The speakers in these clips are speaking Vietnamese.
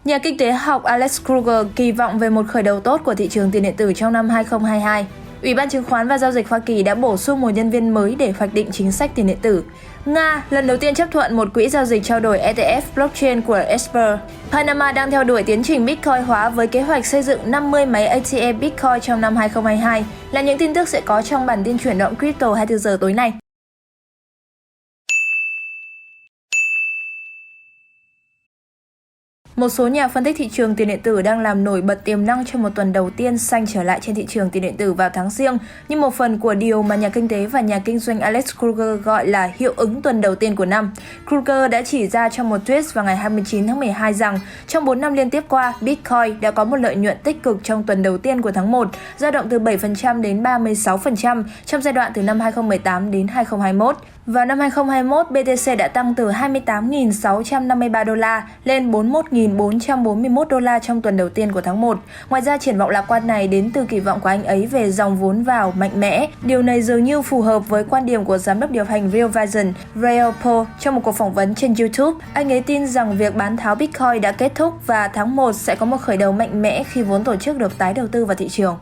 Nhà kinh tế học Alex Kruger kỳ vọng về một khởi đầu tốt của thị trường tiền điện tử trong năm 2022. Ủy ban Chứng khoán và Giao dịch Hoa Kỳ đã bổ sung một nhân viên mới để hoạch định chính sách tiền điện tử. Nga lần đầu tiên chấp thuận một quỹ giao dịch trao đổi ETF blockchain của Esper. Panama đang theo đuổi tiến trình Bitcoin hóa với kế hoạch xây dựng 50 máy ATM Bitcoin trong năm 2022 là những tin tức sẽ có trong bản tin chuyển động crypto 24 giờ tối nay. Một số nhà phân tích thị trường tiền điện tử đang làm nổi bật tiềm năng cho một tuần đầu tiên xanh trở lại trên thị trường tiền điện tử vào tháng Giêng như một phần của điều mà nhà kinh tế và nhà kinh doanh Alex Kruger gọi là hiệu ứng tuần đầu tiên của năm. Kruger đã chỉ ra trong một tweet vào ngày 29 tháng 12 rằng trong 4 năm liên tiếp qua, Bitcoin đã có một lợi nhuận tích cực trong tuần đầu tiên của tháng 1, dao động từ 7% đến 36% trong giai đoạn từ năm 2018 đến 2021. Vào năm 2021, BTC đã tăng từ 28.653 đô la lên 41.441 đô la trong tuần đầu tiên của tháng 1. Ngoài ra, triển vọng lạc quan này đến từ kỳ vọng của anh ấy về dòng vốn vào mạnh mẽ. Điều này dường như phù hợp với quan điểm của giám đốc điều hành Real Vision, Ray Paul trong một cuộc phỏng vấn trên YouTube. Anh ấy tin rằng việc bán tháo Bitcoin đã kết thúc và tháng 1 sẽ có một khởi đầu mạnh mẽ khi vốn tổ chức được tái đầu tư vào thị trường.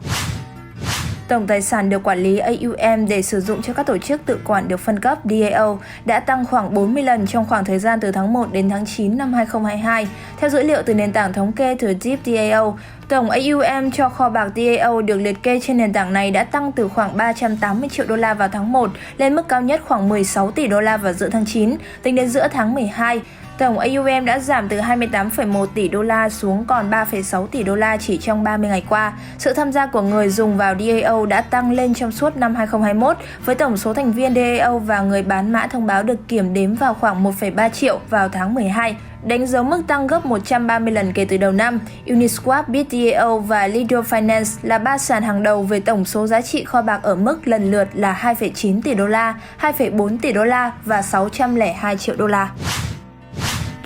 Tổng tài sản được quản lý AUM để sử dụng cho các tổ chức tự quản được phân cấp DAO đã tăng khoảng 40 lần trong khoảng thời gian từ tháng 1 đến tháng 9 năm 2022. Theo dữ liệu từ nền tảng thống kê từ Deep DAO, tổng AUM cho kho bạc DAO được liệt kê trên nền tảng này đã tăng từ khoảng 380 triệu đô la vào tháng 1 lên mức cao nhất khoảng 16 tỷ đô la vào giữa tháng 9. Tính đến giữa tháng 12, tổng AUM đã giảm từ 28,1 tỷ đô la xuống còn 3,6 tỷ đô la chỉ trong 30 ngày qua. Sự tham gia của người dùng vào DAO đã tăng lên trong suốt năm 2021, với tổng số thành viên DAO và người bán mã thông báo được kiểm đếm vào khoảng 1,3 triệu vào tháng 12, đánh dấu mức tăng gấp 130 lần kể từ đầu năm. Uniswap, BitDAO và Lido Finance là 3 sàn hàng đầu về tổng số giá trị kho bạc ở mức lần lượt là 2,9 tỷ đô la, 2,4 tỷ đô la và 602 triệu đô la.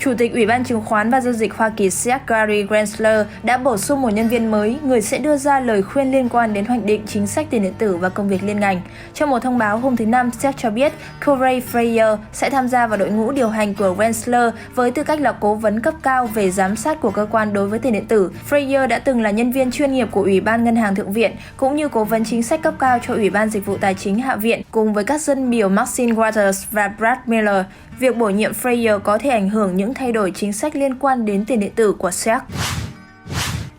Chủ tịch Ủy ban Chứng khoán và Giao dịch Hoa Kỳ SEC Gary Gensler đã bổ sung một nhân viên mới, người sẽ đưa ra lời khuyên liên quan đến hoạch định chính sách tiền điện tử và công việc liên ngành. Trong một thông báo hôm thứ Năm, SEC cho biết Corey Fraser sẽ tham gia vào đội ngũ điều hành của Gensler với tư cách là cố vấn cấp cao về giám sát của cơ quan đối với tiền điện tử. Fraser đã từng là nhân viên chuyên nghiệp của Ủy ban Ngân hàng Thượng viện, cũng như cố vấn chính sách cấp cao cho Ủy ban Dịch vụ Tài chính Hạ viện, cùng với các dân biểu Maxine Waters và Brad Miller. Việc bổ nhiệm Fraser có thể ảnh hưởng những thay đổi chính sách liên quan đến tiền điện tử của SEC.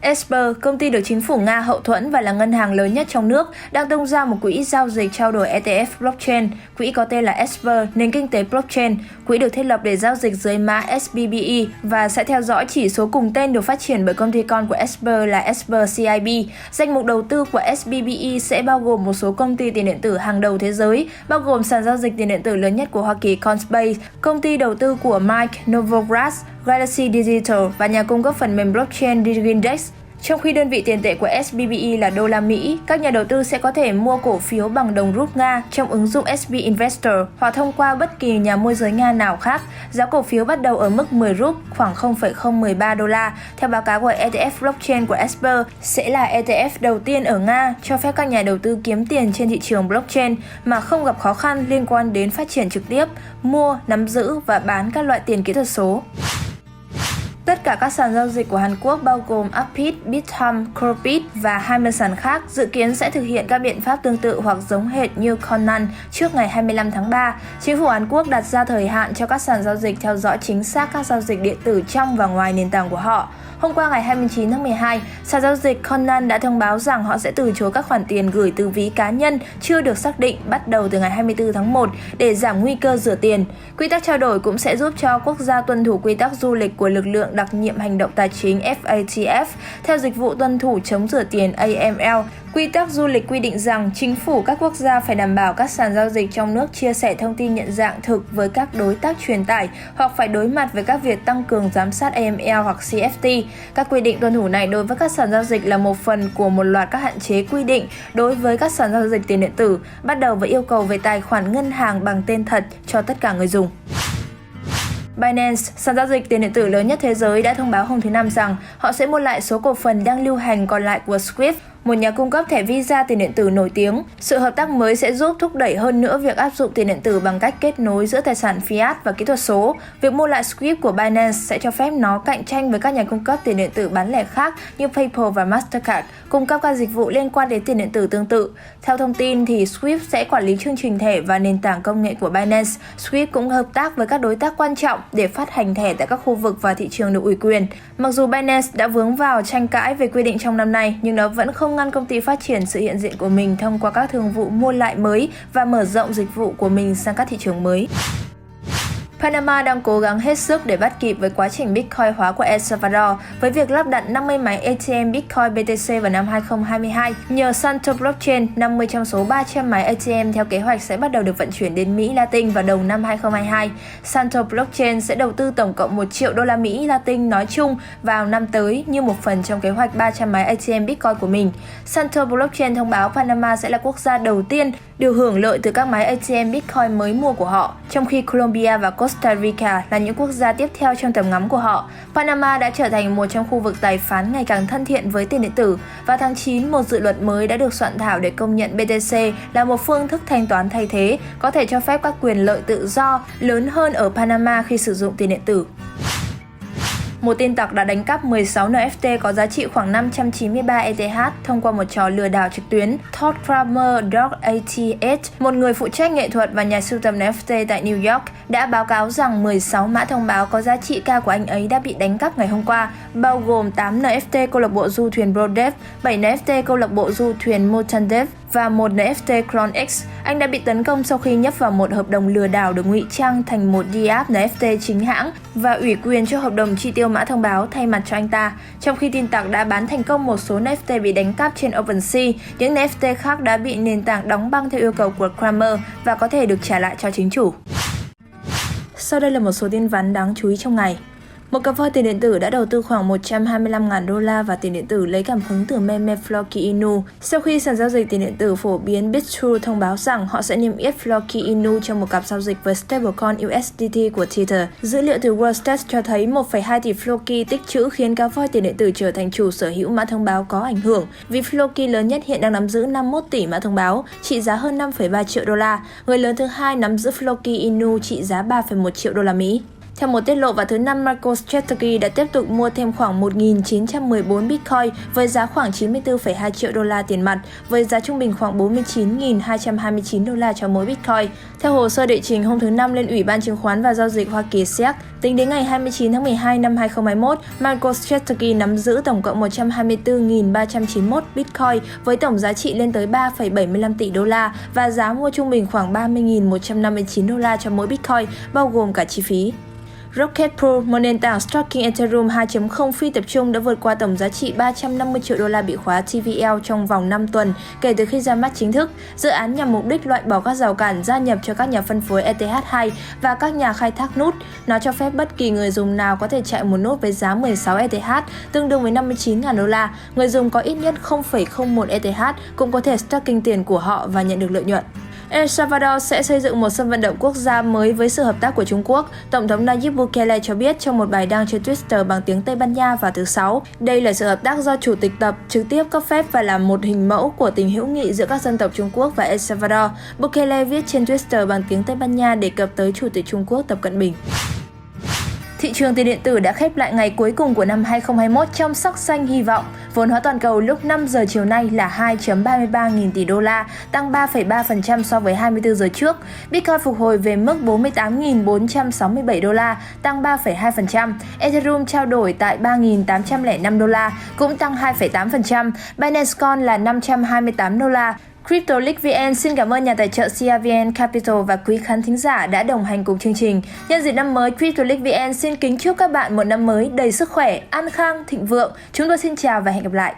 Esper, công ty được chính phủ Nga hậu thuẫn và là ngân hàng lớn nhất trong nước, đang tung ra một quỹ giao dịch trao đổi ETF blockchain. Quỹ có tên là Esper, nền kinh tế blockchain. Quỹ được thiết lập để giao dịch dưới mã SBBE và sẽ theo dõi chỉ số cùng tên được phát triển bởi công ty con của Esper là Esper CIB. Danh mục đầu tư của SBBE sẽ bao gồm một số công ty tiền điện tử hàng đầu thế giới, bao gồm sàn giao dịch tiền điện tử lớn nhất của Hoa Kỳ Coinbase, công ty đầu tư của Mike Novogratz, Galaxy Digital và nhà cung cấp phần mềm blockchain DigiIndex. Trong khi đơn vị tiền tệ của SBBE là đô la Mỹ, các nhà đầu tư sẽ có thể mua cổ phiếu bằng đồng rúp Nga trong ứng dụng SB Investor hoặc thông qua bất kỳ nhà môi giới Nga nào khác. Giá cổ phiếu bắt đầu ở mức 10 rúp, khoảng 0,013 đô la. Theo báo cáo của ETF blockchain của Esper, sẽ là ETF đầu tiên ở Nga cho phép các nhà đầu tư kiếm tiền trên thị trường blockchain mà không gặp khó khăn liên quan đến phát triển trực tiếp, mua, nắm giữ và bán các loại tiền kỹ thuật số. Tất cả các sàn giao dịch của Hàn Quốc bao gồm Upbit, Bithumb, Cropit và 20 sàn khác dự kiến sẽ thực hiện các biện pháp tương tự hoặc giống hệt như Conan trước ngày 25 tháng 3. Chính phủ Hàn Quốc đặt ra thời hạn cho các sàn giao dịch theo dõi chính xác các giao dịch điện tử trong và ngoài nền tảng của họ. Hôm qua ngày 29 tháng 12, sàn giao dịch Conan đã thông báo rằng họ sẽ từ chối các khoản tiền gửi từ ví cá nhân chưa được xác định bắt đầu từ ngày 24 tháng 1 để giảm nguy cơ rửa tiền. Quy tắc trao đổi cũng sẽ giúp cho quốc gia tuân thủ quy tắc du lịch của lực lượng đặc nhiệm hành động tài chính FATF theo dịch vụ tuân thủ chống rửa tiền AML. Quy tắc du lịch quy định rằng chính phủ các quốc gia phải đảm bảo các sàn giao dịch trong nước chia sẻ thông tin nhận dạng thực với các đối tác truyền tải hoặc phải đối mặt với các việc tăng cường giám sát AML hoặc CFT. Các quy định tuân thủ này đối với các sàn giao dịch là một phần của một loạt các hạn chế quy định đối với các sàn giao dịch tiền điện tử, bắt đầu với yêu cầu về tài khoản ngân hàng bằng tên thật cho tất cả người dùng. Binance, sàn giao dịch tiền điện tử lớn nhất thế giới, đã thông báo hôm thứ Năm rằng họ sẽ mua lại số cổ phần đang lưu hành còn lại của Swift, một nhà cung cấp thẻ Visa tiền điện tử nổi tiếng. Sự hợp tác mới sẽ giúp thúc đẩy hơn nữa việc áp dụng tiền điện tử bằng cách kết nối giữa tài sản fiat và kỹ thuật số. Việc mua lại Swift của Binance sẽ cho phép nó cạnh tranh với các nhà cung cấp tiền điện tử bán lẻ khác như PayPal và Mastercard, cung cấp các dịch vụ liên quan đến tiền điện tử tương tự. Theo thông tin, thì Swift sẽ quản lý chương trình thẻ và nền tảng công nghệ của Binance. Swift cũng hợp tác với các đối tác quan trọng để phát hành thẻ tại các khu vực và thị trường được ủy quyền. Mặc dù Binance đã vướng vào tranh cãi về quy định trong năm nay, nhưng nó vẫn không ngăn công ty phát triển sự hiện diện của mình thông qua các thương vụ mua lại mới và mở rộng dịch vụ của mình sang các thị trường mới. Panama đang cố gắng hết sức để bắt kịp với quá trình Bitcoin hóa của El Salvador với việc lắp đặt 50 máy ATM Bitcoin BTC vào năm 2022. Nhờ Santo Blockchain, 50 trong số 300 máy ATM theo kế hoạch sẽ bắt đầu được vận chuyển đến Mỹ Latin vào đầu năm 2022. Santo Blockchain sẽ đầu tư tổng cộng 1 triệu đô la Mỹ Latin nói chung vào năm tới như một phần trong kế hoạch 300 máy ATM Bitcoin của mình. Santo Blockchain thông báo Panama sẽ là quốc gia đầu tiên được hưởng lợi từ các máy ATM Bitcoin mới mua của họ, trong khi Colombia và Costa Rica là những quốc gia tiếp theo trong tầm ngắm của họ. Panama đã trở thành một trong khu vực tài phán ngày càng thân thiện với tiền điện tử. Vào tháng 9, một dự luật mới đã được soạn thảo để công nhận BTC là một phương thức thanh toán thay thế, có thể cho phép các quyền lợi tự do lớn hơn ở Panama khi sử dụng tiền điện tử. Một tin tặc đã đánh cắp 16 NFT có giá trị khoảng 593 ETH thông qua một trò lừa đảo trực tuyến. Todd Kramer .88, một người phụ trách nghệ thuật và nhà sưu tầm NFT tại New York, đã báo cáo rằng 16 mã thông báo có giá trị cao của anh ấy đã bị đánh cắp ngày hôm qua, bao gồm 8 NFT câu lạc bộ du thuyền Brodev, 7 NFT câu lạc bộ du thuyền Motandev và một NFT Clone X. Anh đã bị tấn công sau khi nhấp vào một hợp đồng lừa đảo được ngụy trang thành một DApp NFT chính hãng và ủy quyền cho hợp đồng chi tiêu mã thông báo thay mặt cho anh ta. Trong khi tin tặc đã bán thành công một số NFT bị đánh cắp trên OpenSea, những NFT khác đã bị nền tảng đóng băng theo yêu cầu của Kramer và có thể được trả lại cho chính chủ. Sau đây là một số tin vắn đáng chú ý trong ngày. Một cặp voi tiền điện tử đã đầu tư khoảng 125.000 đô la vào tiền điện tử lấy cảm hứng từ meme Floki Inu. Sau khi sàn giao dịch tiền điện tử phổ biến BitTrue thông báo rằng họ sẽ niêm yết Floki Inu trong một cặp giao dịch với stablecoin USDT của Tether, dữ liệu từ Worldstats cho thấy 1,2 tỷ Floki tích trữ khiến cá voi tiền điện tử trở thành chủ sở hữu mã thông báo có ảnh hưởng, vì Floki lớn nhất hiện đang nắm giữ 51 tỷ mã thông báo, trị giá hơn 5,3 triệu đô la. Người lớn thứ hai nắm giữ Floki Inu trị giá 3,1 triệu đô la Mỹ. Theo một tiết lộ vào thứ Năm, MicroStrategy đã tiếp tục mua thêm khoảng 1.914 Bitcoin với giá khoảng 94,2 triệu đô la tiền mặt, với giá trung bình khoảng 49.229 đô la cho mỗi Bitcoin. Theo hồ sơ đệ trình hôm thứ Năm lên Ủy ban Chứng khoán và Giao dịch Hoa Kỳ SEC, tính đến ngày 29 tháng 12 năm 2021, MicroStrategy nắm giữ tổng cộng 124.391 Bitcoin với tổng giá trị lên tới 3,75 tỷ đô la và giá mua trung bình khoảng 30.159 đô la cho mỗi Bitcoin, bao gồm cả chi phí. Rocket Pool, một nền tảng staking Ethereum 2.0 phi tập trung, đã vượt qua tổng giá trị 350 triệu đô la bị khóa TVL trong vòng 5 tuần kể từ khi ra mắt chính thức. Dự án nhằm mục đích loại bỏ các rào cản gia nhập cho các nhà phân phối ETH2 và các nhà khai thác nút. Nó cho phép bất kỳ người dùng nào có thể chạy một nút với giá 16 ETH, tương đương với 59.000 đô la. Người dùng có ít nhất 0,01 ETH cũng có thể staking tiền của họ và nhận được lợi nhuận. El Salvador sẽ xây dựng một sân vận động quốc gia mới với sự hợp tác của Trung Quốc, Tổng thống Nayib Bukele cho biết trong một bài đăng trên Twitter bằng tiếng Tây Ban Nha vào thứ Sáu. Đây là sự hợp tác do Chủ tịch Tập trực tiếp cấp phép và là một hình mẫu của tình hữu nghị giữa các dân tộc Trung Quốc và El Salvador. Bukele viết trên Twitter bằng tiếng Tây Ban Nha đề cập tới Chủ tịch Trung Quốc Tập Cận Bình. Thị trường tiền điện tử đã khép lại ngày cuối cùng của năm 2021 trong sắc xanh hy vọng. Vốn hóa toàn cầu lúc 5 giờ chiều nay là 2,33 nghìn tỷ đô la, tăng 3,3% so với 24 giờ trước. Bitcoin phục hồi về mức 48.467 đô la, tăng 3,2%. Ethereum trao đổi tại 3.805 đô la, cũng tăng 2,8%. Binance Coin là 528 đô la. CryptoLeaks VN xin cảm ơn nhà tài trợ CRVN Capital và quý khán thính giả đã đồng hành cùng chương trình. Nhân dịp năm mới, CryptoLeaks VN xin kính chúc các bạn một năm mới đầy sức khỏe, an khang, thịnh vượng. Chúng tôi xin chào và hẹn gặp lại.